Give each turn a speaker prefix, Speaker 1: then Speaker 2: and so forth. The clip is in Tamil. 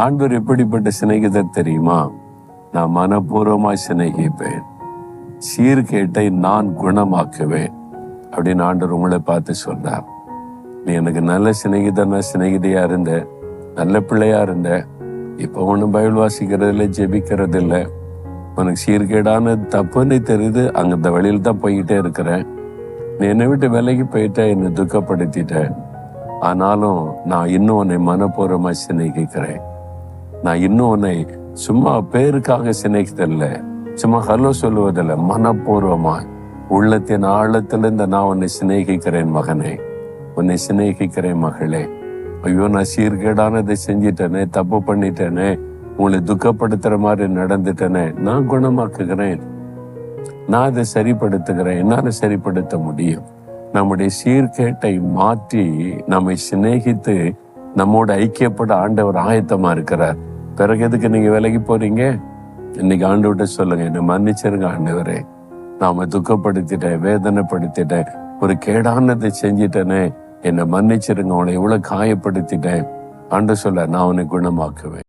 Speaker 1: ஆண்டவர் எப்படிப்பட்ட சிநேகிதர் தெரியுமா? நான் மனப்பூர்வமாய் சிநேகிப்பேன், சீர்கேட்டை நான் குணமாக்குவேன் அப்படின்னு ஆண்டவர் உங்களை பார்த்து சொன்னார். நீ எனக்கு நல்ல சிநேகிதியா இருந்த, நல்ல பிள்ளையா இருந்த, இப்ப ஒன்றும் பைபிள் வாசிக்கிறது இல்லை, ஜெபிக்கிறது இல்லை, உனக்கு சீர்கேடான தப்புன்னு தெரியுது, அங்க இந்த வழியில தான் போய்கிட்டே இருக்கிறேன், நீ என்னை விட்டு விலகி போயிட்ட, என்னை துக்கப்படுத்திட்ட, ஆனாலும் நான் இன்னும் உன்னை மனப்பூர்வமாய் சிநேகிக்கிறேன். நான் இன்னும் உன்னை சும்மா பேருக்காக சிநேகித்தல்ல, சும்மா ஹலோ சொல்லுவதில்லை, மனப்பூர்வமாய் உள்ளத்தின் ஆழத்திலிருந்து நான் உன்னை சிநேகிக்கிறேன் மகனே, உன்னை சிநேகிக்கிறேன் மகளே. ஐயோ, நான் சீர்கேடானதை செஞ்சிட்டேனே, தப்பு பண்ணிட்டேனே, உங்களை துக்கப்படுத்துற மாதிரி நடந்துட்டேனே, நான் குணமாக்குகிறேன், நான் அதை சரிப்படுத்துகிறேன், என்னால சரிப்படுத்த முடியும். நம்முடைய சீர்கேட்டை மாற்றி நம்மை சிநேகித்து நம்மோட ஐக்கியப்பட ஆண்டவர் ஆயத்தமா இருக்கிறார். பிறகு எதுக்கு நீங்க விலகி போறீங்க? இன்னைக்கு ஆண்டவர்கிட்ட சொல்லுங்க, என்னை மன்னிச்சிருங்க ஆண்டவரே, நாம துக்கப்படுத்திட்டேன், வேதனைப்படுத்திட்டேன், ஒரு கேடானதை செஞ்சிட்டேனே, என்னை மன்னிச்சிருங்க, உன்னை எவ்வளவு காயப்படுத்திட்டேன். ஆண்டவர் சொல்ல, நான் உன்னை குணமாக்குவேன்.